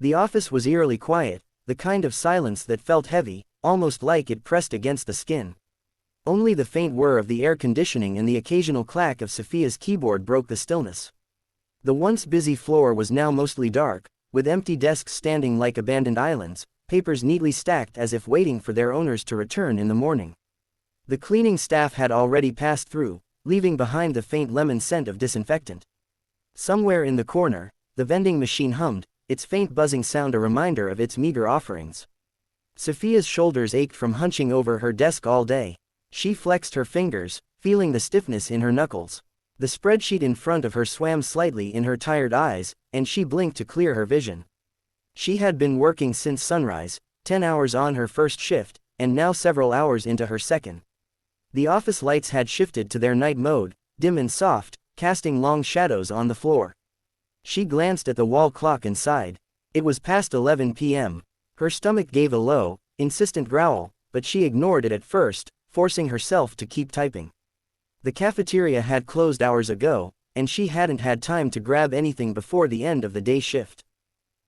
The office was eerily quiet, the kind of silence that felt heavy, almost like it pressed against the skin. Only the faint whir of the air conditioning and the occasional clack of Sophia's keyboard broke the stillness. The once busy floor was now mostly dark, with empty desks standing like abandoned islands, papers neatly stacked as if waiting for their owners to return in the morning. The cleaning staff had already passed through, leaving behind the faint lemon scent of disinfectant. Somewhere in the corner, the vending machine hummed, its faint buzzing sound a reminder of its meager offerings. Sophia's shoulders ached from hunching over her desk all day. She flexed her fingers, feeling the stiffness in her knuckles. The spreadsheet in front of her swam slightly in her tired eyes, and she blinked to clear her vision. She had been working since sunrise, 10 hours on her first shift, and now several hours into her second. The office lights had shifted to their night mode, dim and soft, casting long shadows on the floor. She glanced at the wall clock and sighed. It was past 11 p.m. Her stomach gave a low, insistent growl, but she ignored it at first, forcing herself to keep typing. The cafeteria had closed hours ago, and she hadn't had time to grab anything before the end of the day shift.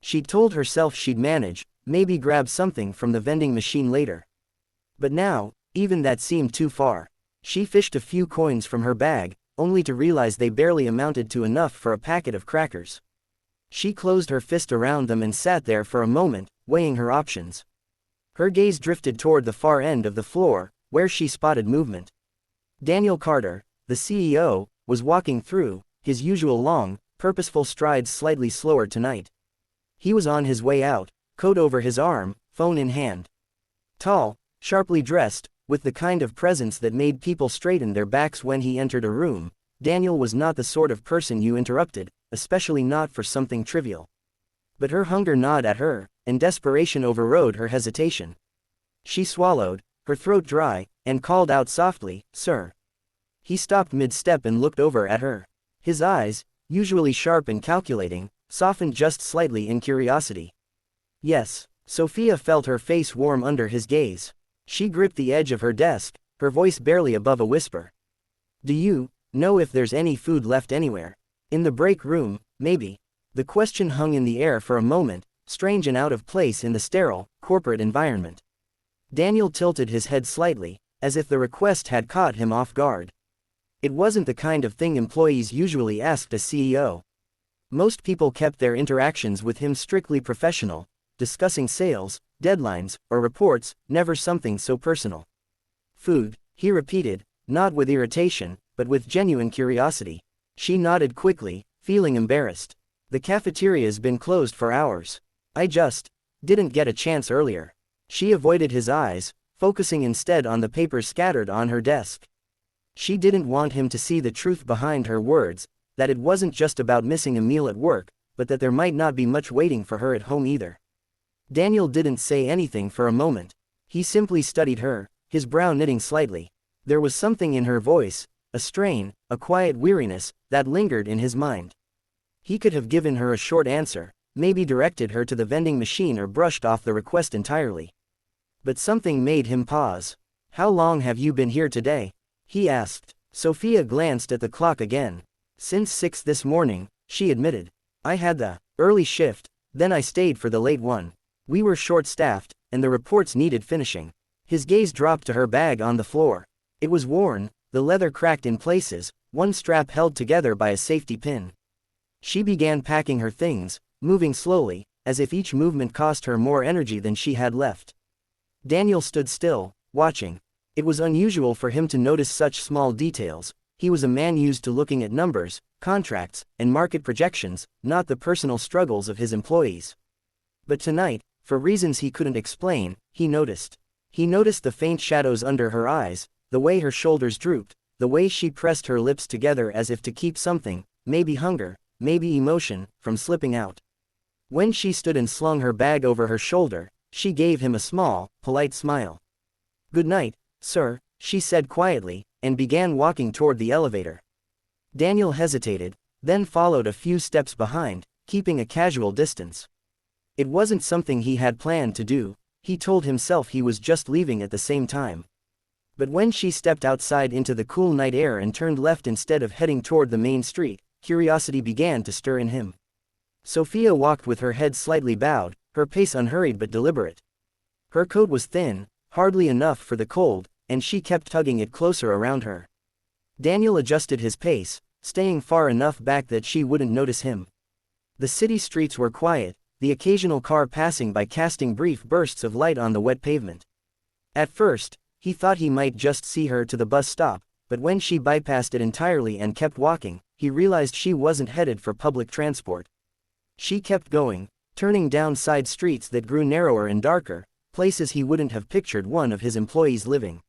She'd told herself she'd manage, maybe grab something from the vending machine later. But now, even that seemed too far. She fished a few coins from her bag, only to realize they barely amounted to enough for a packet of crackers. She closed her fist around them and sat there for a moment, weighing her options. Her gaze drifted toward the far end of the floor, where she spotted movement. Daniel Carter, the CEO, was walking through, his usual long, purposeful strides slightly slower tonight. He was on his way out, coat over his arm, phone in hand. Tall, sharply dressed, with the kind of presence that made people straighten their backs when he entered a room, Daniel was not the sort of person you interrupted, especially not for something trivial. But her hunger gnawed at her, and desperation overrode her hesitation. She swallowed, her throat dry, and called out softly, "Sir." He stopped mid-step and looked over at her. His eyes, usually sharp and calculating, softened just slightly in curiosity. "Yes." Sophia felt her face warm under his gaze. She gripped the edge of her desk, her voice barely above a whisper. "Do you know if there's any food left anywhere? In the break room, maybe?" The question hung in the air for a moment, strange and out of place in the sterile, corporate environment. Daniel tilted his head slightly, as if the request had caught him off guard. It wasn't the kind of thing employees usually asked a CEO. Most people kept their interactions with him strictly professional, discussing sales, deadlines, or reports, never something so personal. "Food," he repeated, not with irritation, but with genuine curiosity. She nodded quickly, feeling embarrassed. "The cafeteria's been closed for hours. I just didn't get a chance earlier." She avoided his eyes, focusing instead on the papers scattered on her desk. She didn't want him to see the truth behind her words, that it wasn't just about missing a meal at work, but that there might not be much waiting for her at home either. Daniel didn't say anything for a moment. He simply studied her, his brow knitting slightly. There was something in her voice, a strain, a quiet weariness, that lingered in his mind. He could have given her a short answer, maybe directed her to the vending machine or brushed off the request entirely. But something made him pause. "How long have you been here today?" he asked. Sophia glanced at the clock again. "Since 6 this morning," she admitted. "I had the early shift, then I stayed for the late one. We were short-staffed, and the reports needed finishing." His gaze dropped to her bag on the floor. It was worn, the leather cracked in places, one strap held together by a safety pin. She began packing her things, moving slowly, as if each movement cost her more energy than she had left. Daniel stood still, watching. It was unusual for him to notice such small details. He was a man used to looking at numbers, contracts, and market projections, not the personal struggles of his employees. But tonight, for reasons he couldn't explain, he noticed. He noticed the faint shadows under her eyes, the way her shoulders drooped, the way she pressed her lips together as if to keep something, maybe hunger, maybe emotion, from slipping out. When she stood and slung her bag over her shoulder, she gave him a small, polite smile. "Good night, sir," she said quietly, and began walking toward the elevator. Daniel hesitated, then followed a few steps behind, keeping a casual distance. It wasn't something he had planned to do, he told himself he was just leaving at the same time. But when she stepped outside into the cool night air and turned left instead of heading toward the main street, curiosity began to stir in him. Sophia walked with her head slightly bowed, her pace unhurried but deliberate. Her coat was thin, hardly enough for the cold, and she kept tugging it closer around her. Daniel adjusted his pace, staying far enough back that she wouldn't notice him. The city streets were quiet, the occasional car passing by casting brief bursts of light on the wet pavement. At first, he thought he might just see her to the bus stop, but when she bypassed it entirely and kept walking, he realized she wasn't headed for public transport. She kept going, turning down side streets that grew narrower and darker, places he wouldn't have pictured one of his employees living.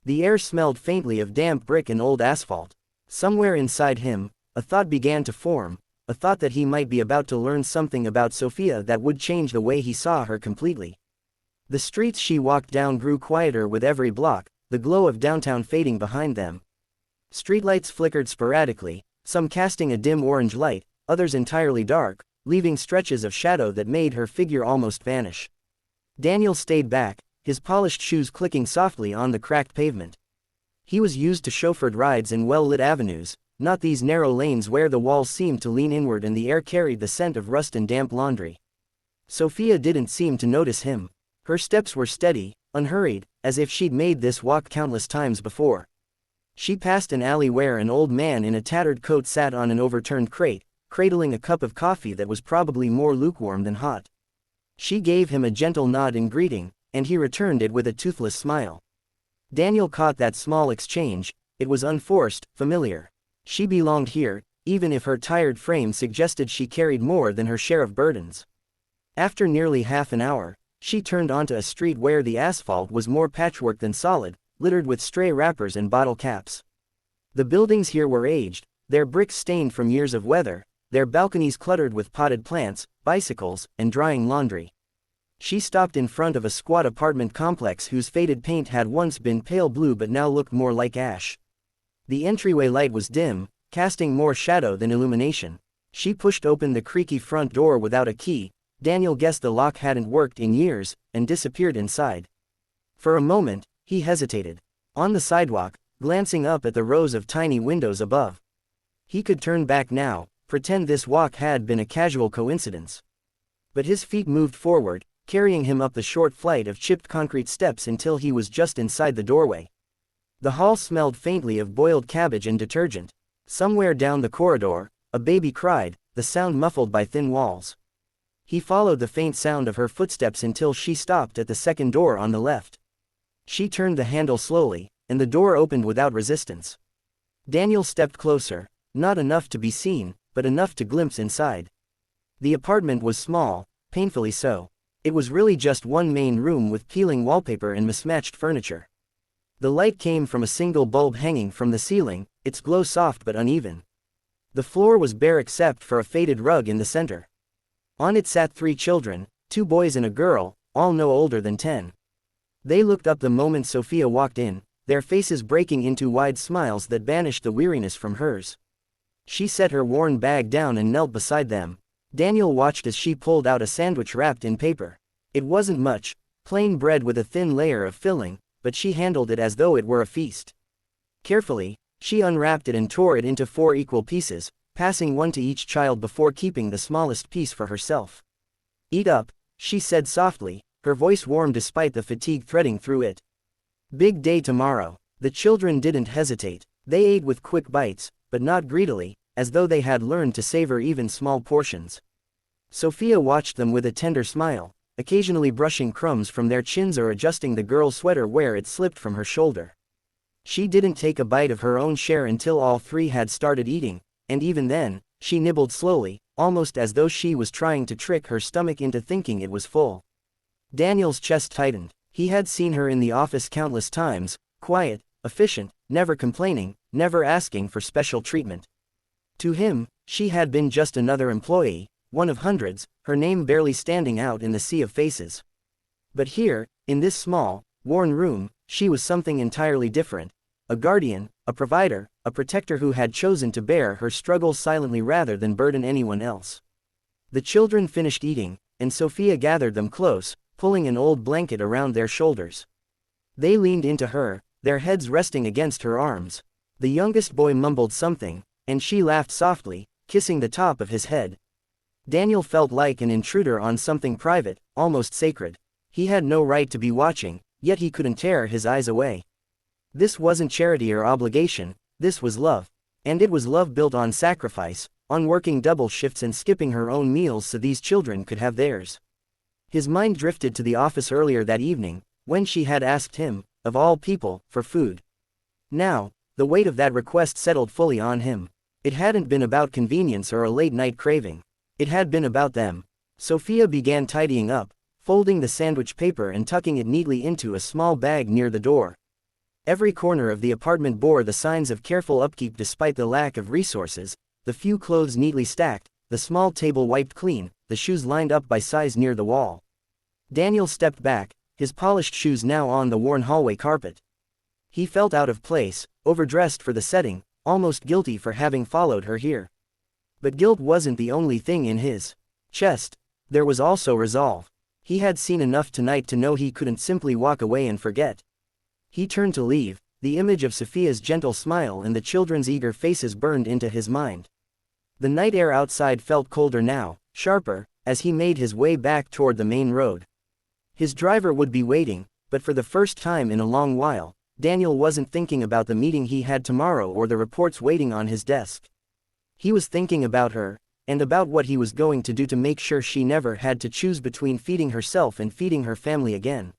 The air smelled faintly of damp brick and old asphalt. Somewhere inside him, a thought began to form, a thought that he might be about to learn something about Sophia that would change the way he saw her completely. The streets she walked down grew quieter with every block, the glow of downtown fading behind them. Streetlights flickered sporadically, some casting a dim orange light, others entirely dark, leaving stretches of shadow that made her figure almost vanish. Daniel stayed back, his polished shoes clicking softly on the cracked pavement. He was used to chauffeured rides in well-lit avenues, not these narrow lanes where the walls seemed to lean inward and the air carried the scent of rust and damp laundry. Sophia didn't seem to notice him. Her steps were steady, unhurried, as if she'd made this walk countless times before. She passed an alley where an old man in a tattered coat sat on an overturned crate, cradling a cup of coffee that was probably more lukewarm than hot. She gave him a gentle nod in greeting, and he returned it with a toothless smile. Daniel caught that small exchange. It was unforced, familiar. She belonged here, even if her tired frame suggested she carried more than her share of burdens. After nearly half an hour, she turned onto a street where the asphalt was more patchwork than solid, littered with stray wrappers and bottle caps. The buildings here were aged, their bricks stained from years of weather, their balconies cluttered with potted plants, bicycles, and drying laundry. She stopped in front of a squat apartment complex whose faded paint had once been pale blue but now looked more like ash. The entryway light was dim, casting more shadow than illumination. She pushed open the creaky front door without a key. Daniel guessed the lock hadn't worked in years, and disappeared inside. For a moment, he hesitated. On the sidewalk, glancing up at the rows of tiny windows above. He could turn back now, pretend this walk had been a casual coincidence. But his feet moved forward, carrying him up the short flight of chipped concrete steps until he was just inside the doorway. The hall smelled faintly of boiled cabbage and detergent. Somewhere down the corridor, a baby cried, the sound muffled by thin walls. He followed the faint sound of her footsteps until she stopped at the second door on the left. She turned the handle slowly, and the door opened without resistance. Daniel stepped closer, not enough to be seen, but enough to glimpse inside. The apartment was small, painfully so. It was really just one main room with peeling wallpaper and mismatched furniture. The light came from a single bulb hanging from the ceiling, its glow soft but uneven. The floor was bare except for a faded rug in the center. On it sat 3 children, 2 boys and a girl, all no older than 10. They looked up the moment Sophia walked in, their faces breaking into wide smiles that banished the weariness from hers. She set her worn bag down and knelt beside them. Daniel watched as she pulled out a sandwich wrapped in paper. It wasn't much, plain bread with a thin layer of filling, but she handled it as though it were a feast. Carefully, she unwrapped it and tore it into 4 equal pieces, passing one to each child before keeping the smallest piece for herself. "Eat up," she said softly, her voice warm despite the fatigue threading through it. "Big day tomorrow." The children didn't hesitate. They ate with quick bites, but not greedily, as though they had learned to savor even small portions. Sophia watched them with a tender smile, occasionally brushing crumbs from their chins or adjusting the girl's sweater where it slipped from her shoulder. She didn't take a bite of her own share until all 3 had started eating, and even then, she nibbled slowly, almost as though she was trying to trick her stomach into thinking it was full. Daniel's chest tightened. He had seen her in the office countless times, quiet, efficient, never complaining, never asking for special treatment. To him, she had been just another employee, one of hundreds, her name barely standing out in the sea of faces. But here, in this small, worn room, she was something entirely different. A guardian, a provider, a protector who had chosen to bear her struggles silently rather than burden anyone else. The children finished eating, and Sophia gathered them close, pulling an old blanket around their shoulders. They leaned into her, their heads resting against her arms. The youngest boy mumbled something, and she laughed softly, kissing the top of his head. Daniel felt like an intruder on something private, almost sacred. He had no right to be watching, yet he couldn't tear his eyes away. This wasn't charity or obligation, this was love. And it was love built on sacrifice, on working double shifts and skipping her own meals so these children could have theirs. His mind drifted to the office earlier that evening, when she had asked him, of all people, for food. Now, the weight of that request settled fully on him. It hadn't been about convenience or a late-night craving. It had been about them. Sophia began tidying up, folding the sandwich paper and tucking it neatly into a small bag near the door. Every corner of the apartment bore the signs of careful upkeep despite the lack of resources, the few clothes neatly stacked, the small table wiped clean, the shoes lined up by size near the wall. Daniel stepped back, his polished shoes now on the worn hallway carpet. He felt out of place, overdressed for the setting, almost guilty for having followed her here. But guilt wasn't the only thing in his chest. There was also resolve. He had seen enough tonight to know he couldn't simply walk away and forget. He turned to leave, the image of Sophia's gentle smile and the children's eager faces burned into his mind. The night air outside felt colder now, sharper, as he made his way back toward the main road. His driver would be waiting, but for the first time in a long while, Daniel wasn't thinking about the meeting he had tomorrow or the reports waiting on his desk. He was thinking about her, and about what he was going to do to make sure she never had to choose between feeding herself and feeding her family again.